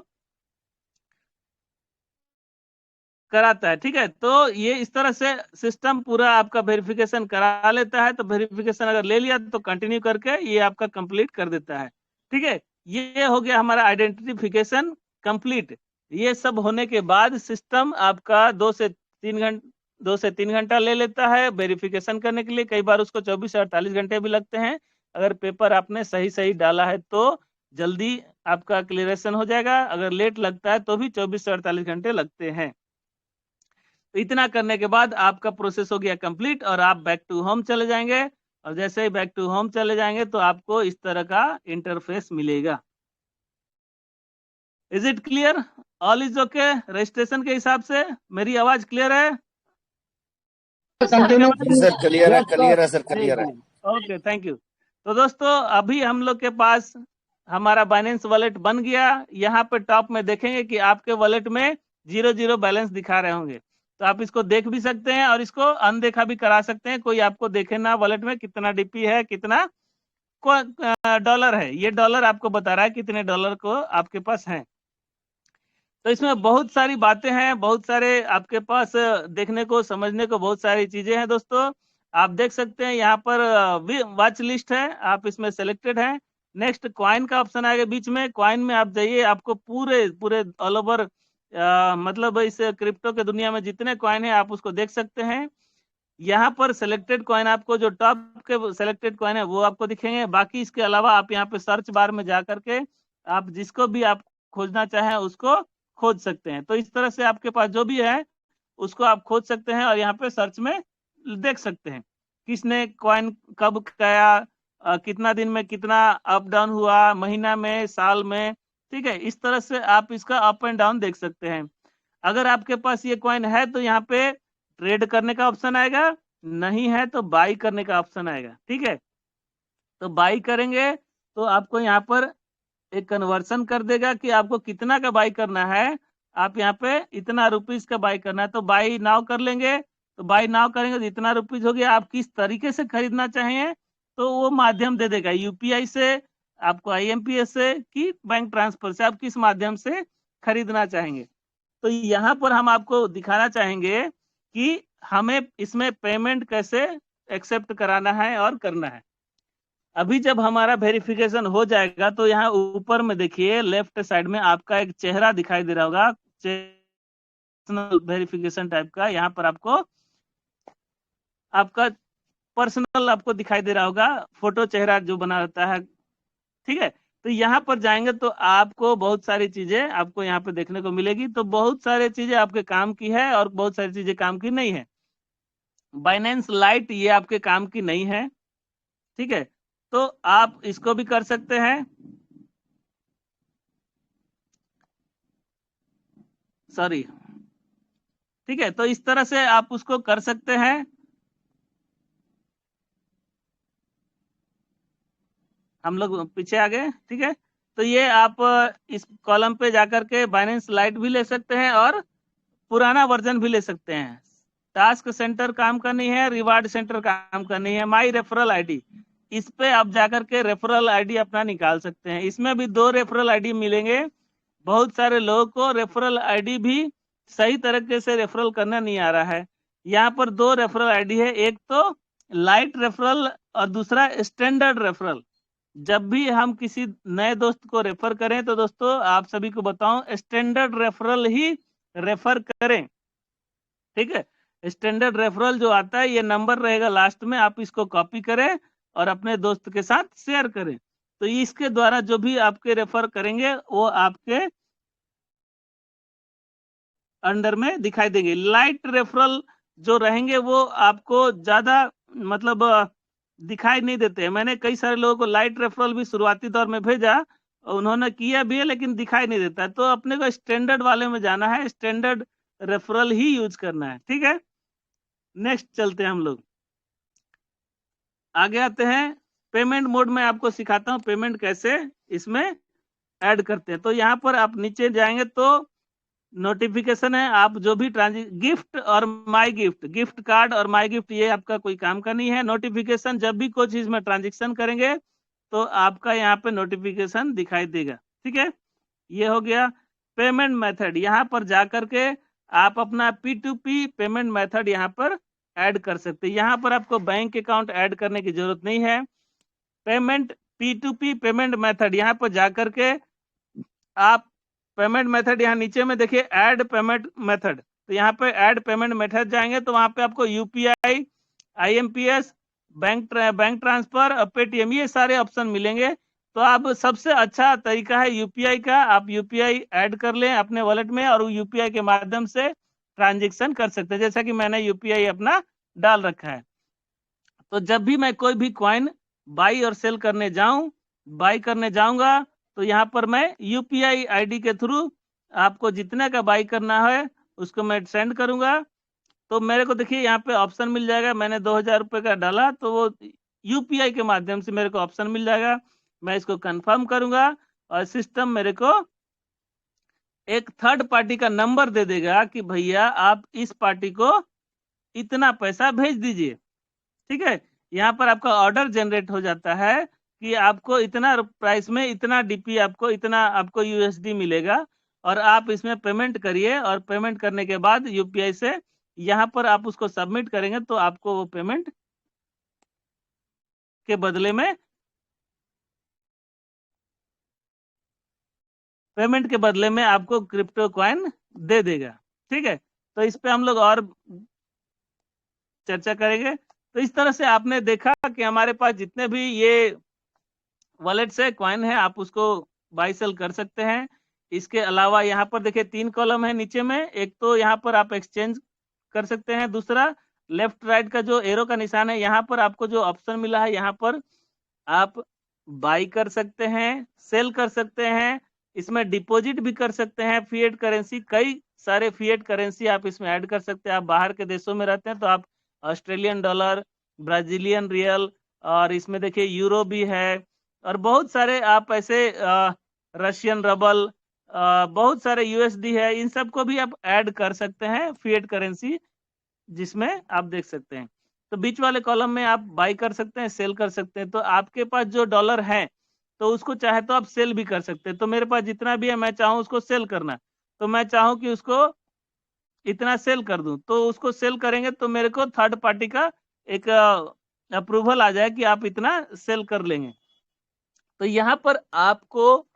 कराता है। ठीक है, तो ये इस तरह से सिस्टम पूरा आपका वेरिफिकेशन करा लेता है। तो वेरिफिकेशन अगर ले लिया तो कंटिन्यू करके ये आपका कंप्लीट कर देता है। ठीक है, ये हो गया हमारा आइडेंटिफिकेशन कंप्लीट। ये सब होने के बाद सिस्टम आपका 2 से 3 घंटा ले लेता है वेरिफिकेशन करने के लिए। कई बार उसको 24 से 48 घंटे भी लगते हैं। अगर पेपर आपने सही सही डाला है तो जल्दी आपका क्लियरेशन हो जाएगा, अगर लेट लगता है तो भी 24 से 48 घंटे लगते हैं। तो इतना करने के बाद आपका प्रोसेस हो गया कंप्लीट और आप बैक टू होम चले जाएंगे। और जैसे ही बैक टू होम चले जाएंगे तो आपको इस तरह का इंटरफेस मिलेगा। Is it clear? All is okay? Registration के हिसाब से मेरी आवाज क्लियर है? Continue, जी सर, please. क्लियर है, Yes, क्लियर sir. है सर, क्लियर है। Okay, thank you. तो दोस्तों अभी हम लोग के पास हमारा बाइनेंस वॉलेट बन गया। यहाँ पे टॉप में देखेंगे कि आपके वॉलेट में 0 बैलेंस दिखा रहे होंगे। तो आप इसको देख भी सकते हैं और इसको अनदेखा भी करा सकते हैं, कोई आपको देखे ना वॉलेट में कितना डीपी है, कितना डॉलर है। ये डॉलर आपको बता रहा है कितने डॉलर को आपके पास है। तो इसमें बहुत सारी बातें हैं, बहुत सारे आपके पास देखने को समझने को बहुत सारी चीजें हैं दोस्तों। आप देख सकते हैं यहाँ पर वॉच लिस्ट है, आप इसमें सेलेक्टेड हैं। नेक्स्ट क्वाइन का ऑप्शन आएगा बीच में, क्वाइन में आप जाइए, आपको पूरे पूरे ऑल ओवर मतलब इस क्रिप्टो के दुनिया में जितने क्वाइन है आप उसको देख सकते हैं। यहाँ पर सिलेक्टेड कॉइन आपको जो टॉप के सिलेक्टेड कॉइन है वो आपको दिखेंगे। बाकी इसके अलावा आप यहाँ पे सर्च बार में जा करके आप जिसको भी आप खोजना चाहें उसको खोज सकते हैं। तो इस तरह से आपके पास जो भी है उसको आप खोज सकते हैं और यहाँ पे सर्च में देख सकते हैं किसने कॉइन कब गया, कितना दिन में कितना अप डाउन हुआ, महीना में, साल में। ठीक है, इस तरह से आप इसका अप एंड डाउन देख सकते हैं। अगर आपके पास ये कॉइन है तो यहाँ पे ट्रेड करने का ऑप्शन आएगा, नहीं है तो बाई करने का ऑप्शन आएगा। ठीक है, तो बाई करेंगे तो आपको यहाँ पर एक कन्वर्सन कर देगा कि आपको कितना का बाई करना है। आप यहाँ पे इतना रुपीज का बाई करना है तो बाई नाउ कर लेंगे। तो बाई नाउ करेंगे तो इतना रुपीज हो गया। आप किस तरीके से खरीदना चाहिए तो वो माध्यम दे देगा, यूपीआई से, आपको आईएमपीएस से कि बैंक ट्रांसफर से, आप किस माध्यम से खरीदना चाहेंगे। तो यहाँ पर हम आपको दिखाना चाहेंगे कि हमें इसमें पेमेंट कैसे एक्सेप्ट कराना है और करना है। अभी जब हमारा वेरिफिकेशन हो जाएगा तो यहाँ ऊपर में देखिए लेफ्ट साइड में आपका एक चेहरा दिखाई दे रहा होगा, वेरिफिकेशन टाइप का। यहाँ पर आपको आपका पर्सनल आपको दिखाई दे रहा होगा, फोटो चेहरा जो बना रहता है, ठीक है। तो यहाँ पर जाएंगे तो आपको बहुत सारी चीजें आपको यहाँ पे देखने को मिलेगी। तो बहुत सारी चीजें आपके काम की है और बहुत सारी चीजें काम की नहीं है। बाइनेंस लाइट ये आपके काम की नहीं है, ठीक है। तो आप इसको भी कर सकते हैं, सॉरी, ठीक है। तो इस तरह से आप उसको कर सकते हैं। हम लोग पीछे आ गए, ठीक है। तो ये आप इस कॉलम पे जाकर के बाइनेंस लाइट भी ले सकते हैं और पुराना वर्जन भी ले सकते हैं। टास्क सेंटर काम का नहीं है, रिवार्ड सेंटर काम का नहीं है, माई रेफरल आईडी, इस पे आप जाकर के रेफरल आईडी अपना निकाल सकते हैं। इसमें भी 2 रेफरल आईडी मिलेंगे। बहुत सारे लोगों को रेफरल आईडी भी सही तरीके से रेफरल करना नहीं आ रहा है। यहाँ पर 2 रेफरल आईडी है, एक तो लाइट रेफरल और दूसरा स्टैंडर्ड रेफरल। जब भी हम किसी नए दोस्त को रेफर करें तो दोस्तों आप सभी को बताऊं, स्टैंडर्ड रेफरल ही रेफर करें, ठीक है। स्टैंडर्ड रेफरल जो आता है, ये नंबर रहेगा लास्ट में, आप इसको कॉपी करें और अपने दोस्त के साथ शेयर करें। तो इसके द्वारा जो भी आपके रेफर करेंगे वो आपके अंडर में दिखाई देंगे। लाइट रेफरल जो रहेंगे वो आपको ज्यादा मतलब दिखाई नहीं देते हैं। मैंने कई सारे लोगों को लाइट रेफरल भी शुरुआती दौर में भेजा, उन्होंने किया भी है लेकिन दिखाई नहीं देता है। तो अपने को स्टैंडर्ड वाले में जाना है, स्टैंडर्ड रेफरल ही यूज करना है, ठीक है। नेक्स्ट चलते हैं हम लोग, आगे आते हैं। पेमेंट मोड में आपको सिखाता हूँ पेमेंट कैसे इसमें ऐड करते हैं। तो यहाँ पर आप नीचे जाएंगे तो नोटिफिकेशन है, आप जो भी गिफ्ट और माई गिफ्ट, गिफ्ट कार्ड और माई गिफ्ट, ये आपका कोई काम का नहीं है। नोटिफिकेशन जब भी कोई चीज में ट्रांजेक्शन करेंगे तो आपका यहाँ पे नोटिफिकेशन दिखाई देगा, ठीक है। ये हो गया पेमेंट मेथड। यहाँ पर जाकर के आप अपना P2P पेमेंट मेथड यहाँ पर ऐड कर सकते हैं। यहाँ पर आपको बैंक अकाउंट ऐड करने की जरूरत नहीं है। पेमेंट P2P पेमेंट मेथड, यहाँ पर जाकर के आप पेमेंट मेथड, यहाँ नीचे में देखिए ऐड पेमेंट मेथड, तो यहाँ पे ऐड पेमेंट मेथड जाएंगे तो वहां पे आपको यूपीआई, आईएमपीएस, बैंक ट्रांसफर और पेटीएम, ये सारे ऑप्शन मिलेंगे। तो आप सबसे अच्छा तरीका है यूपीआई का, आप यूपीआई ऐड कर लें अपने वॉलेट में और यूपीआई के माध्यम से ट्रांजेक्शन कर सकते हैं, जैसा कि मैंने यूपीआई अपना डाल रखा है। तो जब भी मैं कोई भी कॉइन बाई और सेल करने जाऊंगा तो यहाँ पर मैं यूपीआई आईडी के थ्रू आपको जितने का बाई करना है उसको मैं सेंड करूंगा। तो मेरे को देखिए यहाँ पे ऑप्शन मिल जाएगा, मैंने 2000 रुपये का डाला तो वो यूपीआई के माध्यम से मेरे को ऑप्शन मिल जाएगा। मैं इसको कंफर्म करूंगा और सिस्टम मेरे को एक थर्ड पार्टी का नंबर दे देगा कि भैया आप इस पार्टी को इतना पैसा भेज दीजिए, ठीक है। यहाँ पर आपका ऑर्डर जनरेट हो जाता है कि आपको इतना प्राइस में इतना डीपी, आपको इतना आपको यूएसडी मिलेगा और आप इसमें पेमेंट करिए। और पेमेंट करने के बाद यूपीआई से यहाँ पर आप उसको सबमिट करेंगे तो आपको वो पेमेंट के बदले में आपको क्रिप्टो कॉइन दे देगा, ठीक है। तो इस पे हम लोग और चर्चा करेंगे। तो इस तरह से आपने देखा कि हमारे पास जितने भी ये वॉलेट से कॉइन है आप उसको बाई सेल कर सकते हैं। इसके अलावा यहाँ पर देखिए 3 कॉलम है नीचे में, एक तो यहाँ पर आप एक्सचेंज कर सकते हैं, दूसरा लेफ्ट राइट का जो एरो का निशान है यहाँ पर आपको जो ऑप्शन मिला है यहाँ पर आप बाई कर सकते हैं, सेल कर सकते हैं, इसमें डिपॉजिट भी कर सकते हैं। फिएट करेंसी, कई सारे फिएट करेंसी आप इसमें ऐड कर सकते हैं। आप बाहर के देशों में रहते हैं तो आप ऑस्ट्रेलियन डॉलर, ब्राजीलियन रियल और इसमें देखिए यूरो भी है और बहुत सारे आप ऐसे रशियन रबल, बहुत सारे यूएसडी है, इन सबको भी आप ऐड कर सकते हैं फिएट करेंसी जिसमें आप देख सकते हैं। तो बीच वाले कॉलम में आप बाई कर सकते हैं, सेल कर सकते हैं। तो आपके पास जो डॉलर है तो उसको चाहे तो आप सेल भी कर सकते हैं। तो मेरे पास जितना भी है मैं चाहूँ उसको सेल करना, तो मैं चाहूँ कि उसको इतना सेल कर दूं तो उसको सेल करेंगे तो मेरे को थर्ड पार्टी का एक अप्रूवल आ जाए कि आप इतना सेल कर लेंगे। तो यहाँ पर आपको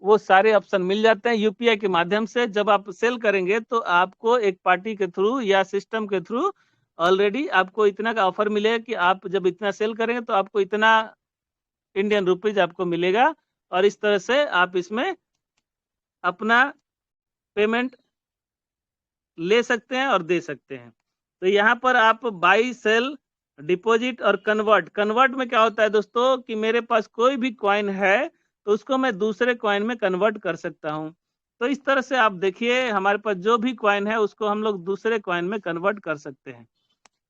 वो सारे ऑप्शन मिल जाते हैं यूपीआई के माध्यम से। जब आप सेल करेंगे तो आपको एक पार्टी के थ्रू या सिस्टम के थ्रू ऑलरेडी आपको इतना का ऑफर मिलेगा कि आप जब इतना सेल करेंगे तो आपको इतना इंडियन रुपीज आपको मिलेगा, और इस तरह से आप इसमें अपना पेमेंट ले सकते हैं और दे सकते हैं। तो यहाँ पर आप बाई, सेल, डिपॉजिट और कन्वर्ट। कन्वर्ट में क्या होता है दोस्तों कि मेरे पास कोई भी कॉइन है तो उसको मैं दूसरे कॉइन में कन्वर्ट कर सकता हूँ। तो इस तरह से आप देखिए हमारे पास जो भी कॉइन है उसको हम लोग दूसरे कॉइन में कन्वर्ट कर सकते हैं।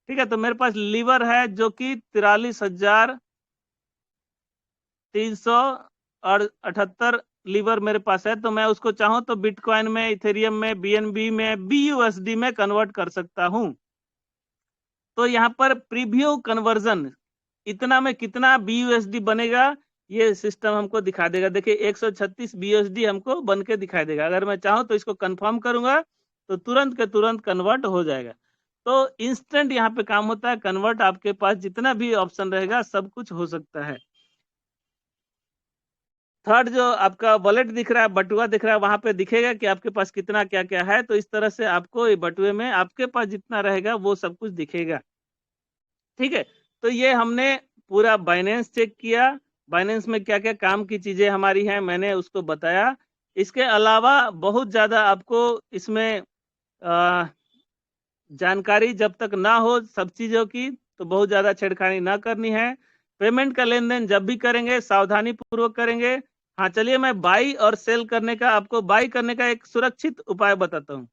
ठीक है, तो मेरे पास लीवर है जो कि 43,378 लीवर मेरे पास है। तो मैं उसको चाहूं तो बिटकॉइन में, इथेरियम में, बीएनबी में, बीयूएसडी में कन्वर्ट कर सकता हूं। तो यहाँ पर प्रीव्यू कन्वर्जन, इतना में कितना बीयूएसडी बनेगा ये सिस्टम हमको दिखा देगा। देखिए 136 बीयूएसडी हमको बन के दिखाई देगा। अगर मैं चाहूं तो इसको कंफर्म करूंगा तो तुरंत के तुरंत कन्वर्ट हो जाएगा। तो इंस्टेंट यहाँ पे काम होता है कन्वर्ट। आपके पास जितना भी ऑप्शन रहेगा सब कुछ हो सकता है। थर्ड जो आपका वॉलेट दिख रहा है, बटुआ दिख रहा है, वहां पे दिखेगा कि आपके पास कितना क्या क्या है। तो इस तरह से आपको ये बटुए में आपके पास जितना रहेगा वो सब कुछ दिखेगा। ठीक है, तो ये हमने पूरा बाइनेंस चेक किया। बाइनेंस में क्या क्या काम की चीजें हमारी हैं मैंने उसको बताया। इसके अलावा बहुत ज्यादा आपको इसमें जानकारी जब तक ना हो सब चीजों की तो बहुत ज्यादा छेड़खानी ना करनी है। पेमेंट का लेन देन जब भी करेंगे सावधानी पूर्वक करेंगे। हाँ चलिए मैं बाई और सेल करने का, आपको बाई करने का एक सुरक्षित उपाय बताता हूँ।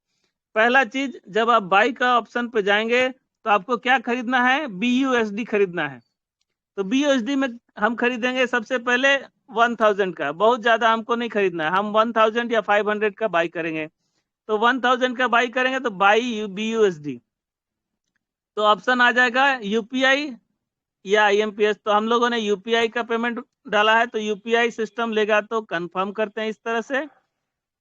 पहला चीज, जब आप बाई का ऑप्शन पे जाएंगे तो आपको क्या खरीदना है, बीयूएसडी खरीदना है। तो बीयूएसडी में हम खरीदेंगे सबसे पहले 1000 का, बहुत ज्यादा हमको नहीं खरीदना है, हम 1000 या 500 का बाई करेंगे। तो 1000 का बाई करेंगे तो बाई बीयूएसडी, तो ऑप्शन आ जाएगा यूपीआई या आईएमपीएस। तो हम लोगों ने यूपीआई का पेमेंट डाला है तो यूपीआई सिस्टम लेगा। तो कंफर्म करते हैं इस तरह से।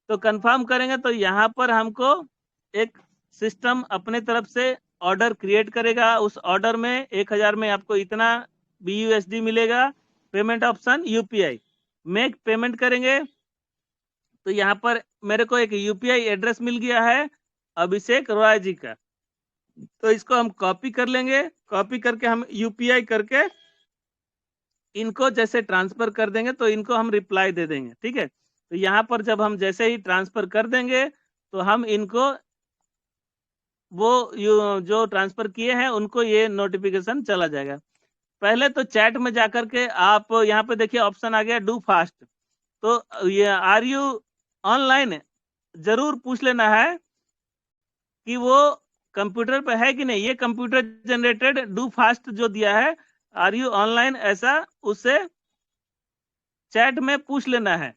तो कंफर्म करेंगे तो यहाँ पर हमको एक सिस्टम अपने तरफ से ऑर्डर क्रिएट करेगा। उस ऑर्डर में 1000 में आपको इतना बीयूएसडी मिलेगा। Payment option UPI, make payment करेंगे तो यहाँ पर मेरे को एक यूपीआई एड्रेस मिल गया है अभिषेक रॉय जी का। तो इसको हम कॉपी कर लेंगे। कॉपी करके हम यूपीआई करके इनको जैसे ट्रांसफर कर देंगे तो इनको हम रिप्लाई दे देंगे। ठीक है, तो यहाँ पर जब हम जैसे ही ट्रांसफर कर देंगे तो हम इनको वो जो ट्रांसफर किए हैं उनको ये नोटिफिकेशन चला जाएगा। पहले तो चैट में जाकर के आप यहाँ पे देखिए ऑप्शन आ गया डू फास्ट। तो ये आर यू ऑनलाइन जरूर पूछ लेना है कि वो कंप्यूटर पे है कि नहीं। ये कंप्यूटर जनरेटेड डू फास्ट जो दिया है आर यू ऑनलाइन, ऐसा उससे चैट में पूछ लेना है।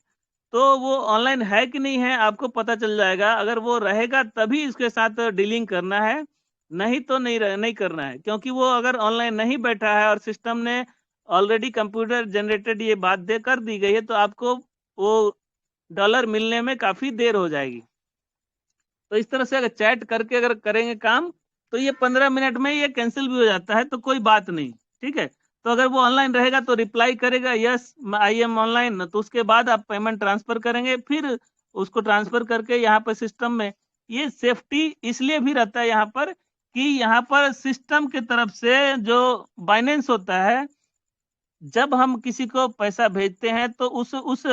तो वो ऑनलाइन है कि नहीं है आपको पता चल जाएगा। अगर वो रहेगा तभी इसके साथ डीलिंग करना है, नहीं तो नहीं करना है। क्योंकि वो अगर ऑनलाइन नहीं बैठा है और सिस्टम ने ऑलरेडी कंप्यूटर जनरेटेड ये बात दे कर दी गई है तो आपको वो डॉलर मिलने में काफी देर हो जाएगी। तो इस तरह से अगर चैट करके अगर करेंगे काम तो ये 15 मिनट में ये कैंसिल भी हो जाता है, तो कोई बात नहीं। ठीक है, तो अगर वो ऑनलाइन रहेगा तो रिप्लाई करेगा यस आई एम ऑनलाइन, तो उसके बाद आप पेमेंट ट्रांसफर करेंगे। फिर उसको ट्रांसफर करके यहाँ पर सिस्टम में ये सेफ्टी इसलिए भी रहता है यहाँ पर कि यहाँ पर सिस्टम की तरफ से जो बाइनेंस होता है, जब हम किसी को पैसा भेजते हैं तो उस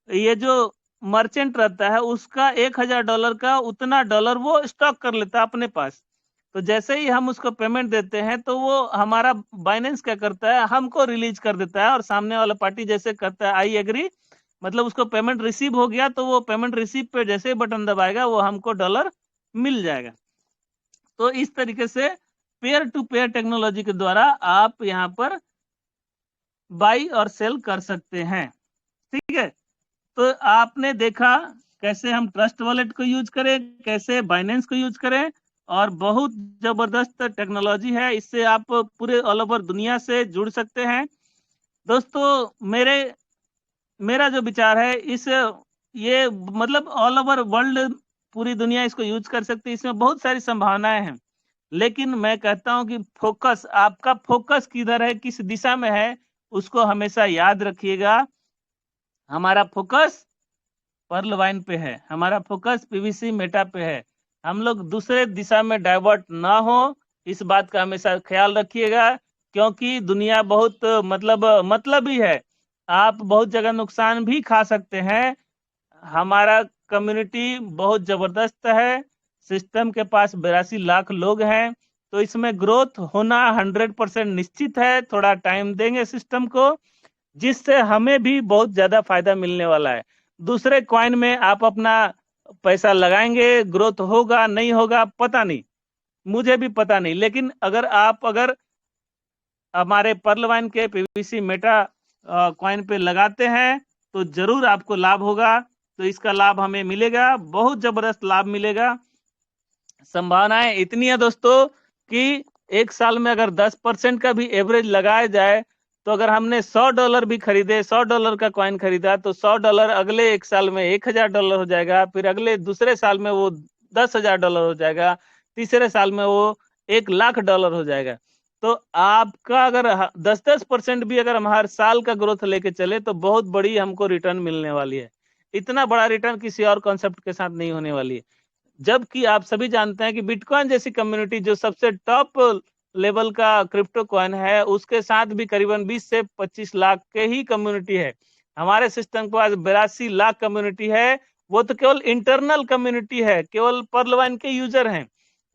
ये जो मर्चेंट रहता है उसका $1000 का उतना डॉलर वो स्टॉक कर लेता है अपने पास। तो जैसे ही हम उसको पेमेंट देते हैं तो वो हमारा बाइनेंस क्या करता है, हमको रिलीज कर देता है। और सामने वाला पार्टी जैसे करता है आई एग्री, मतलब उसको पेमेंट रिसीव हो गया तो वो पेमेंट रिसीव पे जैसे ही बटन दबाएगा वो हमको डॉलर मिल जाएगा। तो इस तरीके से पेयर टू पेयर टेक्नोलॉजी के द्वारा आप यहाँ पर बाई और सेल कर सकते हैं। ठीक है, तो आपने देखा कैसे हम ट्रस्ट वॉलेट को यूज करें, कैसे बाइनेंस को यूज करें, और बहुत जबरदस्त टेक्नोलॉजी है। इससे आप पूरे ऑल ओवर दुनिया से जुड़ सकते हैं। दोस्तों मेरा जो विचार है इस ये मतलब ऑल ओवर वर्ल्ड पूरी दुनिया इसको यूज कर सकती है। इसमें बहुत सारी संभावनाएं हैं, लेकिन मैं कहता हूं कि फोकस, आपका फोकस किधर है, किस दिशा में है, उसको हमेशा याद रखिएगा। हमारा फोकस पर्ल वाइन पे है, हमारा फोकस पीवीसी मेटा पे है। हम लोग दूसरे दिशा में डाइवर्ट ना हो, इस बात का हमेशा ख्याल रखिएगा, क्योंकि दुनिया बहुत मतलब ही है। आप बहुत जगह नुकसान भी खा सकते हैं। हमारा कम्युनिटी बहुत जबरदस्त है, सिस्टम के पास 82 लाख लोग हैं, तो इसमें ग्रोथ होना 100% निश्चित है। थोड़ा टाइम देंगे सिस्टम को, जिससे हमें भी बहुत ज्यादा फायदा मिलने वाला है। दूसरे कॉइन में आप अपना पैसा लगाएंगे, ग्रोथ होगा नहीं होगा पता नहीं, मुझे भी पता नहीं, लेकिन अगर हमारे पर्ल वाइन के पीवीसी मेटा कॉइन पे लगाते हैं तो जरूर आपको लाभ होगा। तो इसका लाभ हमें मिलेगा, बहुत जबरदस्त लाभ मिलेगा। संभावनाएं इतनी है दोस्तों कि एक साल में अगर 10% का भी एवरेज लगाया जाए, तो अगर हमने $100 भी खरीदे, $100 का कॉइन खरीदा, तो $100 अगले एक साल में $1000 हो जाएगा, फिर अगले दूसरे साल में वो $10,000 हो जाएगा, तीसरे साल में वो $1,00,000 हो जाएगा। तो आपका अगर 10-10% भी अगर हम हर साल का ग्रोथ लेके चले, तो बहुत बड़ी हमको रिटर्न मिलने वाली है। इतना बड़ा रिटर्न किसी और कॉन्सेप्ट के साथ नहीं होने वाली है। जबकि आप सभी जानते हैं कि बिटकॉइन जैसी कम्युनिटी जो सबसे टॉप लेवल का क्रिप्टो कॉइन है, उसके साथ भी करीबन 20 से 25 लाख के ही कम्युनिटी है। हमारे सिस्टम के पास 82 लाख कम्युनिटी है, वो तो केवल इंटरनल कम्युनिटी है, केवल पर्लवाइन के यूजर हैं।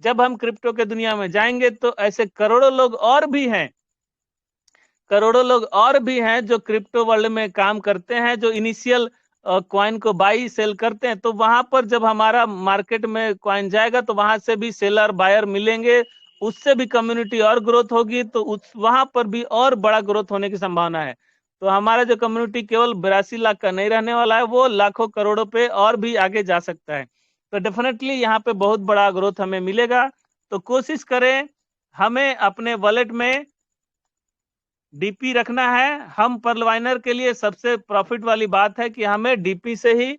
जब हम क्रिप्टो के दुनिया में जाएंगे तो ऐसे करोड़ों लोग और भी हैं, करोड़ों लोग और भी हैं जो क्रिप्टो वर्ल्ड में काम करते हैं, जो इनिशियल कॉइन को बाई सेल करते हैं। तो वहां पर जब हमारा मार्केट में कॉइन जाएगा, तो वहां से भी सेलर बायर मिलेंगे, उससे भी कम्युनिटी और ग्रोथ होगी, तो उस वहां पर भी और बड़ा ग्रोथ होने की संभावना है। तो हमारा जो कम्युनिटी केवल 82 लाख का नहीं रहने वाला है, वो लाखों करोड़ों पे और भी आगे जा सकता है। तो डेफिनेटली यहाँ पे बहुत बड़ा ग्रोथ हमें मिलेगा। तो कोशिश करें, हमें अपने वॉलेट में डीपी रखना है। हम पर्लवाइनर के लिए सबसे प्रॉफिट वाली बात है कि हमें डीपी से ही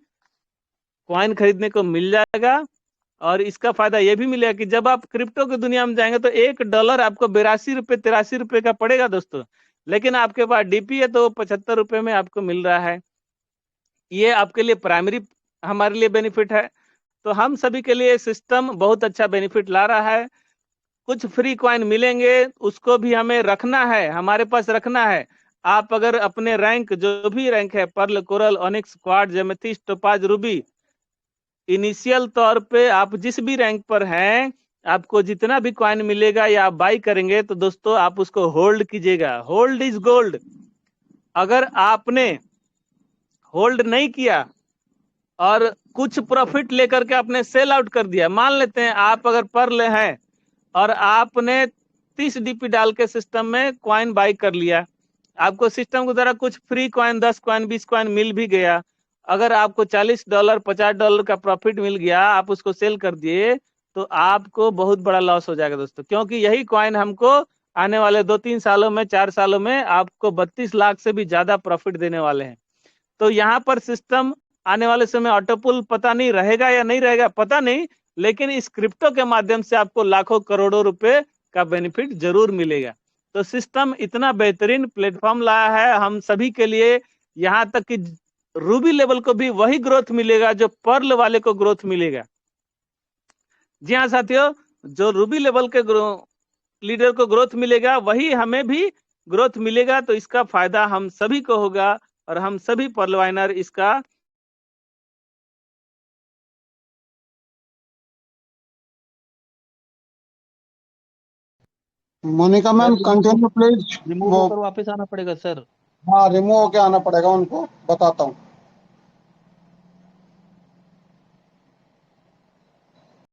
कॉइन खरीदने को मिल जाएगा। और इसका फायदा यह भी मिलेगा कि जब आप क्रिप्टो की दुनिया में जाएंगे, तो $1 आपको 82 रुपये 83 रुपये का पड़ेगा दोस्तों, लेकिन आपके पास डीपी है तो 75 रुपये में आपको मिल रहा है। ये आपके लिए प्राइमरी हमारे लिए बेनिफिट है। तो हम सभी के लिए सिस्टम बहुत अच्छा बेनिफिट ला रहा है। कुछ फ्री कॉइन मिलेंगे, उसको भी हमें रखना है, हमारे पास रखना है। आप अगर अपने रैंक, जो भी रैंक है, pearl, coral, onyx, quad, amethyst, topaz, ruby, initial तौर पे आप जिस भी रैंक पर हैं, आपको जितना भी कॉइन मिलेगा या आप बाई करेंगे, तो दोस्तों आप उसको होल्ड कीजिएगा। Hold is gold. अगर आपने होल्ड नहीं किया और कुछ प्रॉफिट लेकर के आपने सेल आउट कर दिया, मान लेते हैं आप अगर पर्ल हैं और आपने 30 डीपी डाल के सिस्टम में कॉइन बाई कर लिया, आपको सिस्टम के द्वारा कुछ फ्री कॉइन, 10 कॉइन, 20 कॉइन मिल भी गया, अगर आपको $40 $50 का प्रॉफिट मिल गया, आप उसको सेल कर दिए, तो आपको बहुत बड़ा लॉस हो जाएगा दोस्तों, क्योंकि यही कॉइन हमको आने वाले 2-3 सालों में, 4 सालों में आपको 32 लाख से भी ज्यादा प्रॉफिट देने वाले हैं। तो यहाँ पर सिस्टम आने वाले समय ऑटोपुल पता नहीं रहेगा या नहीं रहेगा, पता नहीं, लेकिन इस क्रिप्टो के माध्यम से आपको लाखों करोड़ों रुपए का बेनिफिट जरूर मिलेगा। तो सिस्टम इतना बेहतरीन प्लेटफॉर्म लाया है हम सभी के लिए, यहाँ तक कि रूबी लेवल को भी वही ग्रोथ मिलेगा जो पर्ल वाले को ग्रोथ मिलेगा। जी हाँ साथियों, जो रूबी लेवल के लीडर को ग्रोथ मिलेगा, वही हमें भी ग्रोथ मिलेगा। तो इसका फायदा हम सभी को होगा और हम सभी पर्लवाइनर इसका Monica ma'am continue please. Remove वो होकर वापस आना पड़ेगा सर। हाँ, रिमूव होके आना पड़ेगा, उनको बताता हूँ।